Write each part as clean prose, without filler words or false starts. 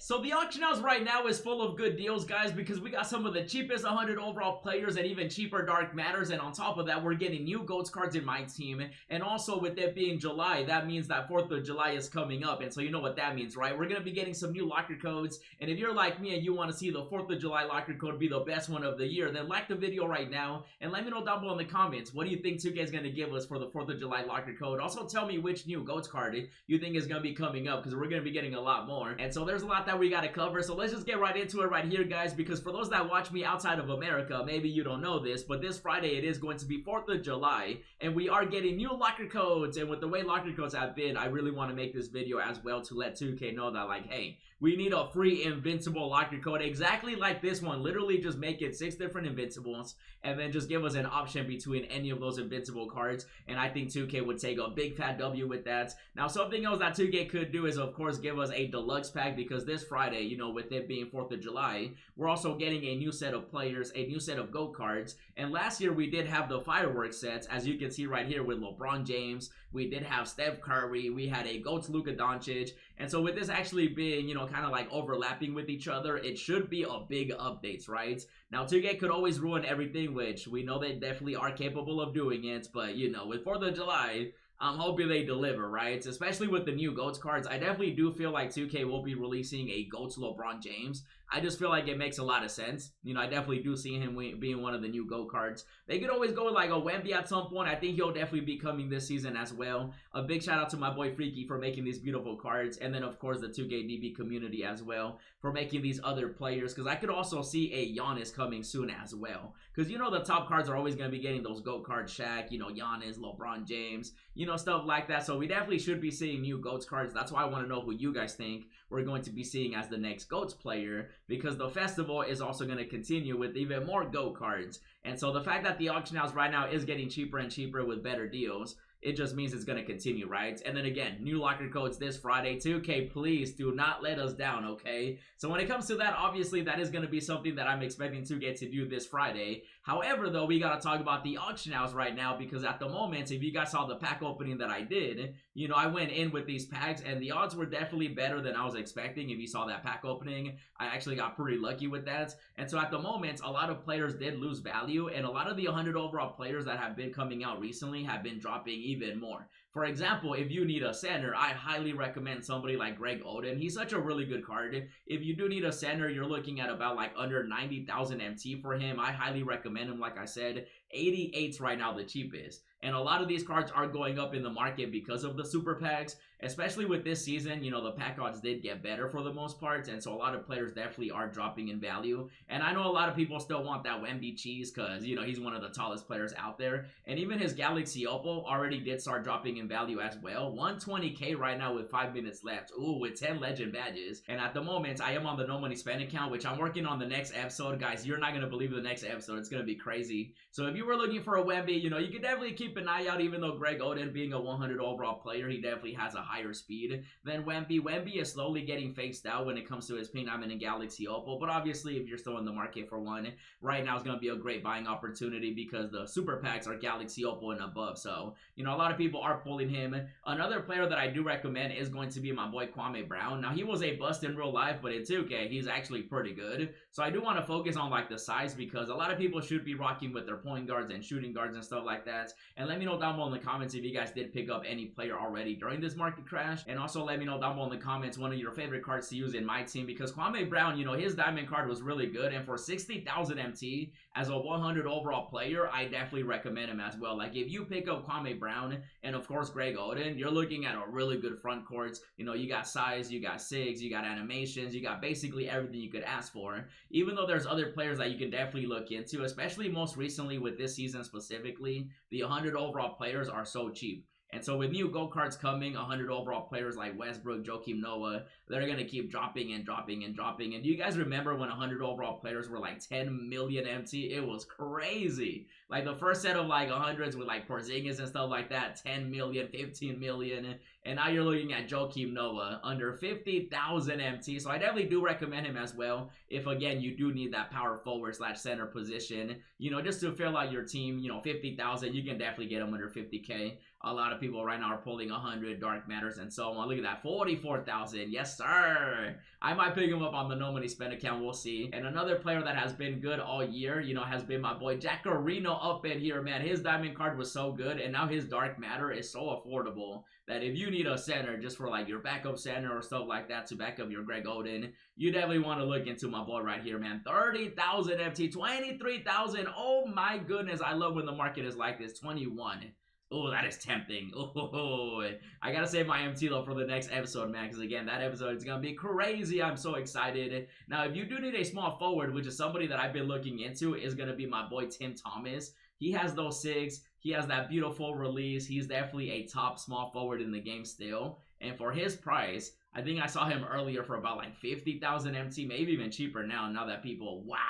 So the auction house right now is full of good deals, guys, because we got some of the cheapest 100 overall players and even cheaper Dark Matters, and on top of that, we're getting new GOATs cards in my team. And also, with it being July, that means that 4th of July is coming up, and so you know what that means, right? We're going to be getting some new locker codes, and if you're like me and you want to see the 4th of July locker code be the best one of the year, then like the video right now, and let me know down below in the comments, what do you think 2K is going to give us for the 4th of July locker code? Also, tell me which new GOATs card you think is going to be coming up, because we're going to be getting a lot more. And so there's a lot that we got to cover, so let's just get right into it right here, guys, because for those that watch me outside of America, maybe you don't know this, but this Friday it is going to be 4th of July, and we are getting new locker codes. And with the way locker codes have been, I really want to make this video as well to let 2K know that, like, hey, we need a free invincible locker code exactly like this one. Literally just make it 6 different invincibles and then just give us an option between any of those invincible cards, and I think 2K would take a big fat W with that. Now, something else that 2K could do is, of course, give us a deluxe pack, because this Friday, you know, with it being 4th of July, we're also getting a new set of players, a new set of GOAT cards. And last year we did have the fireworks sets, as you can see right here with LeBron James. We did have Steph Curry, we had a GOAT's Luka Doncic, and so with this actually being, you know, kind of like overlapping with each other, it should be a big updates, right? Now, 2K could always ruin everything, which we know they definitely are capable of doing it, but, you know, with 4th of July, I'm hoping they deliver, right? Especially with the new GOATs cards. I definitely do feel like 2K will be releasing a GOATs LeBron James. I just feel like it makes a lot of sense. You know, I definitely do see him being one of the new GOAT cards. They could always go with like a Wemby at some point. I think he'll definitely be coming this season as well. A big shout out to my boy Freaky for making these beautiful cards. And then, of course, the 2KDB community as well for making these other players. Because I could also see a Giannis coming soon as well. Because, you know, the top cards are always going to be getting those GOAT cards. Shaq, you know, Giannis, LeBron James, you know, stuff like that. So we definitely should be seeing new GOATs cards. That's why I want to know who you guys think we're going to be seeing as the next GOATs player, because the festival is also going to continue with even more GOAT cards. And so the fact that the auction house right now is getting cheaper and cheaper with better deals, it just means it's going to continue, right? And then again, new locker codes this Friday. 2K, please do not let us down, okay? So when it comes to that, obviously that is going to be something that I'm expecting 2K to do this Friday. However, though, we got to talk about the auction house right now, because at the moment, if you guys saw the pack opening that I did, you know, I went in with these packs and the odds were definitely better than I was expecting. If you saw that pack opening, I actually got pretty lucky with that. And so at the moment, a lot of players did lose value, and a lot of the 100 overall players that have been coming out recently have been dropping even more. For example, if you need a center, I highly recommend somebody like Greg Oden. He's such a really good card. If you do need a center, you're looking at about like under 90,000 MT for him. I highly recommend him. Like I said, 88's right now the cheapest. And a lot of these cards are going up in the market because of the super packs, especially with this season. You know, the pack odds did get better for the most part, and so a lot of players definitely are dropping in value. And I know a lot of people still want that Wemby cheese because, you know, he's one of the tallest players out there. And even his Galaxy Opal already did start dropping in value as well. 120k right now with 5 minutes left. Ooh, with 10 legend badges. And at the moment, I am on the no money spend account, which I'm working on the next episode. Guys, you're not going to believe the next episode. It's going to be crazy. So if you were looking for a Wemby, you know, you could definitely keep an eye out. Even though Greg Oden being a 100 overall player, he definitely has a higher speed than Wemby. Wemby is slowly getting phased out when it comes to his Pink Diamond and Galaxy Opal, but obviously if you're still in the market for one, right now is going to be a great buying opportunity because the super packs are Galaxy Opal and above. So, you know, a lot of people are pulling him. Another player that I do recommend is going to be my boy Kwame Brown. Now, he was a bust in real life, but in 2K, he's actually pretty good. So I do want to focus on like the size, because a lot of people should be rocking with their point guards and shooting guards and stuff like that. And let me know down below in the comments if you guys did pick up any player already during this market crash. And also let me know down below in the comments one of your favorite cards to use in my team, because Kwame Brown, you know, his diamond card was really good, and for 60,000 MT as a 100 overall player, I definitely recommend him as well. Like if you pick up Kwame Brown and of course Greg Oden, you're looking at a really good front courts. You know, you got size, you got SIGs, you got animations, you got basically everything you could ask for. Even though there's other players that you can definitely look into, especially most recently with this season specifically, the 100 overall players are so cheap. And so with new GOAT cards coming, 100 overall players like Westbrook, Joakim Noah, they're going to keep dropping and dropping and dropping. And do you guys remember when 100 overall players were like 10 million MT? It was crazy. Like the first set of like 100s with like Porzingis and stuff like that, 10 million, 15 million. And now you're looking at Joakim Noah under 50,000 MT. So I definitely do recommend him as well. If again, you do need that power forward / center position, just to fill out your team, 50,000, you can definitely get him under 50K. A lot of people right now are pulling 100 dark matters and so on. Look at that, 44,000. Yes, sir. I might pick him up on the no money spend account. We'll see. And another player that has been good all year, has been my boy Jackarino up in here, man. His diamond card was so good, and now his dark matter is so affordable that if you need a center just for like your backup center or stuff like that to back up your Greg Oden, you definitely want to look into my boy right here, man. 30,000 FT, 23,000. Oh my goodness, I love when the market is like this. 21. Oh, that is tempting. Oh, I gotta save my MT though for the next episode, man, because again, that episode is gonna be crazy. I'm so excited. Now, if you do need a small forward, which is somebody that I've been looking into, is gonna be my boy Tim Thomas. He has those SIGs. He has that beautiful release. He's definitely a top small forward in the game still. And for his price, I think I saw him earlier for about like 50,000 MT, maybe even cheaper now that people, wow.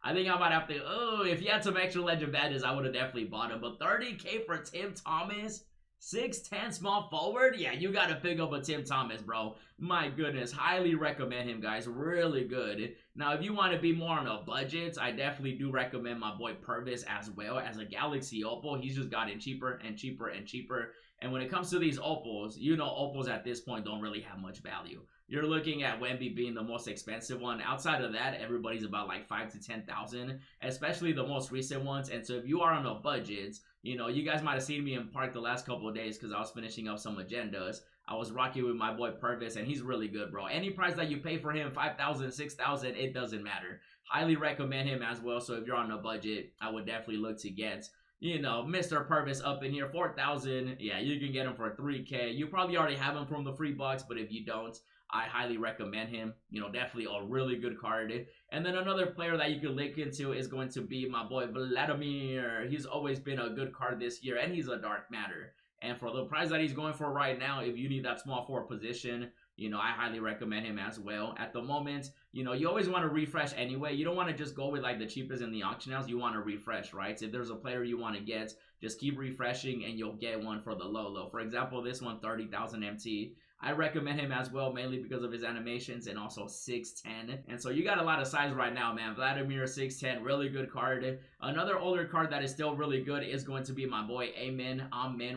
I think I might have to, if he had some extra legend badges, I would have definitely bought him. But 30K for Tim Thomas, 6'10" small forward? Yeah, you got to pick up a Tim Thomas, bro. My goodness, highly recommend him, guys. Really good. Now, if you want to be more on a budget, I definitely do recommend my boy Purvis as well as a Galaxy Opal. He's just gotten cheaper and cheaper and cheaper. And when it comes to these Opals, Opals at this point don't really have much value. You're looking at Wemby being the most expensive one. Outside of that, everybody's about like 5,000 to 10,000, especially the most recent ones. And so if you are on a budget, you guys might have seen me in park the last couple of days because I was finishing up some agendas. I was rocking with my boy Purvis, and he's really good, bro. Any price that you pay for him, 5,000, 6,000, it doesn't matter. Highly recommend him as well. So if you're on a budget, I would definitely look to get Mr. Purvis up in here, 4,000. Yeah, you can get him for 3K. You probably already have him from the free box, but if you don't, I highly recommend him. Definitely a really good card. And then another player that you can link into is going to be my boy Vladimir. He's always been a good card this year, and he's a dark matter. And for the price that he's going for right now, if you need that small forward position, I highly recommend him as well. At the moment, you always want to refresh anyway. You don't want to just go with like the cheapest in the auction house. You want to refresh, right? So if there's a player you want to get, just keep refreshing and you'll get one for the low. For example, this one, 30,000 MT. I recommend him as well, mainly because of his animations and also 6'10". And so you got a lot of size right now, man. Vladimir, 6'10", really good card. Another older card that is still really good is going to be my boy Amin,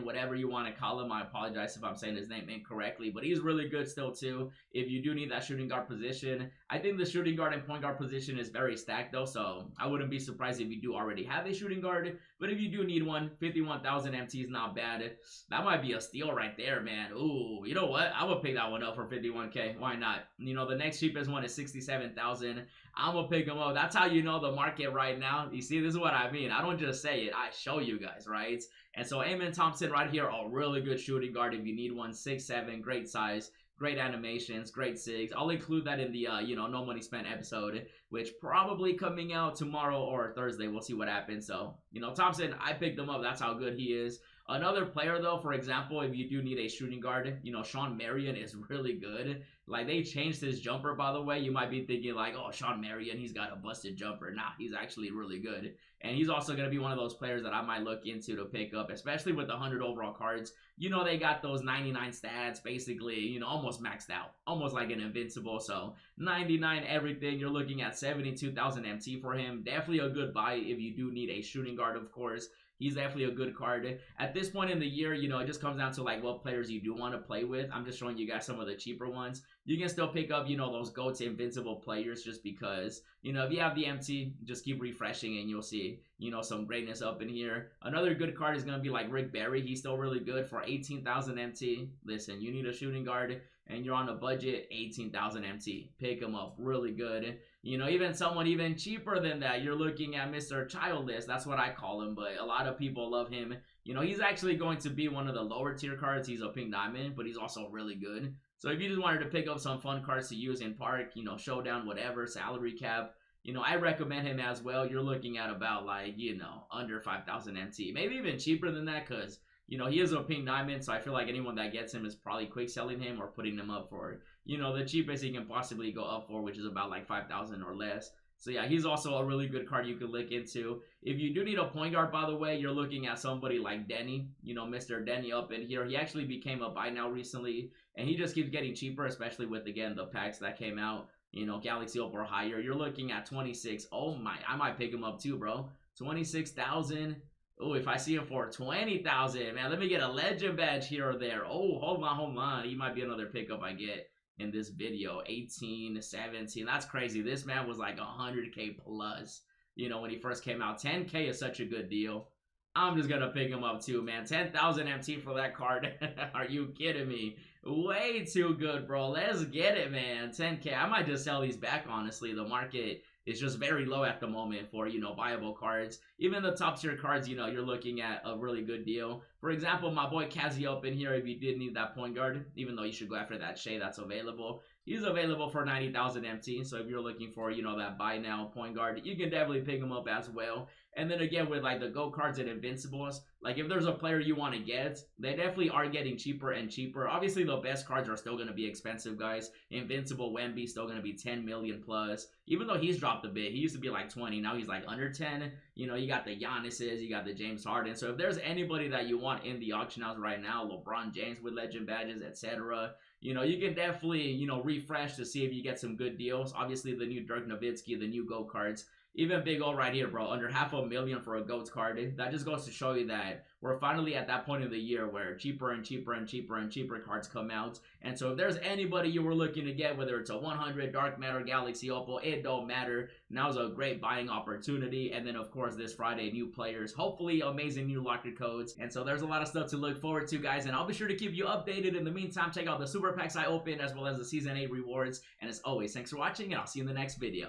whatever you want to call him. I apologize if I'm saying his name incorrectly, but he's really good still too. If you do need that shooting guard position, I think the shooting guard and point guard position is very stacked though, so I wouldn't be surprised if you do already have a shooting guard. But if you do need one, 51,000 MT is not bad. That might be a steal right there, man. Ooh, you know what? I would pick that one up for 51K. Why not? The next cheapest one is 67,000. I'm gonna pick him up. That's how you know the market right now. You see, this is what I mean. I don't just say it. I show you guys, right? And so Amen Thompson right here, a really good shooting guard if you need one. 6'7", great size. Great animations, great SIGs. I'll include that in the, no money spent episode, which probably coming out tomorrow or Thursday. We'll see what happens. So, Thompson, I picked him up. That's how good he is. Another player, though, for example, if you do need a shooting guard, Sean Marion is really good. Like, they changed his jumper, by the way. You might be thinking, like, oh, Sean Marion, he's got a busted jumper. Nah, he's actually really good. And he's also going to be one of those players that I might look into to pick up, especially with the 100 overall cards. They got those 99 stats, basically, almost maxed out. Almost like an invincible. So, 99 everything. You're looking at 72,000 MT for him. Definitely a good buy if you do need a shooting guard, of course. He's definitely a good card. At this point in the year, it just comes down to like what players you do want to play with. I'm just showing you guys some of the cheaper ones. You can still pick up, those GOAT invincible players just because, if you have the MT, just keep refreshing and you'll see, some greatness up in here. Another good card is going to be like Rick Barry. He's still really good for 18,000 MT. Listen, you need a shooting guard and you're on a budget, 18,000 MT. Pick him up, really good. Even someone even cheaper than that, you're looking at Mr. Childless. That's what I call him, but a lot of people love him. He's actually going to be one of the lower tier cards. He's a pink diamond, but he's also really good. So if you just wanted to pick up some fun cards to use in park, showdown, whatever, salary cap, I recommend him as well. You're looking at about like, under 5,000 MT. Maybe even cheaper than that because, he is a pink diamond. So I feel like anyone that gets him is probably quick selling him or putting him up for, the cheapest he can possibly go up for, which is about like 5,000 or less. So yeah, he's also a really good card you could look into. If you do need a point guard, by the way, you're looking at somebody like Denny. You know, Mr. Denny up in here. He actually became a buy now recently, and he just keeps getting cheaper, especially with, again, the packs that came out. You know, Galaxy Opal or higher. You're looking at 26. Oh my, I might pick him up too, bro. 26,000. Oh, if I see him for 20,000, man, let me get a legend badge here or there. Oh, hold on. He might be another pickup I get in this video. 18, 17. That's crazy. This man was like 100K plus, you know, when he first came out. 10K is such a good deal. I'm just gonna pick him up too, man. 10,000 MT for that card. Are you kidding me? Way too good, bro. Let's get it, man. 10K. I might just sell these back, honestly. The market is just very low at the moment for, you know, viable cards. Even the top tier cards, you know, you're looking at a really good deal. For example, my boy Kazi up in here, if you did need that point guard, even though you should go after that Shea that's available, he's available for 90,000 MT. So if you're looking for, you know, that buy now point guard, you can definitely pick him up as well. And then again, with like the GOAT cards and Invincibles, like if there's a player you want to get, they definitely are getting cheaper and cheaper. Obviously, the best cards are still going to be expensive, guys. Invincible Wemby still going to be 10 million plus. Even though he's dropped a bit, he used to be like 20. Now he's like under 10. You know, you got the Giannis's, you got the James Harden. So if there's anybody that you want in the auction house right now, LeBron James with legend badges, etc., you know, you can definitely, you know, refresh to see if you get some good deals. Obviously, the new Dirk Nowitzki, the new GOAT cards. Even Big O right here, bro, under $500,000 for a GOATS card. That just goes to show you that we're finally at that point of the year where cheaper and cheaper and cheaper and cheaper cards come out. And so if there's anybody you were looking to get, whether it's a 100, Dark Matter, Galaxy Opal, it don't matter. Now's a great buying opportunity. And then, of course, this Friday, new players, hopefully amazing new locker codes. And so there's a lot of stuff to look forward to, guys. And I'll be sure to keep you updated. In the meantime, check out the super packs I opened as well as the Season 8 rewards. And as always, thanks for watching, and I'll see you in the next video.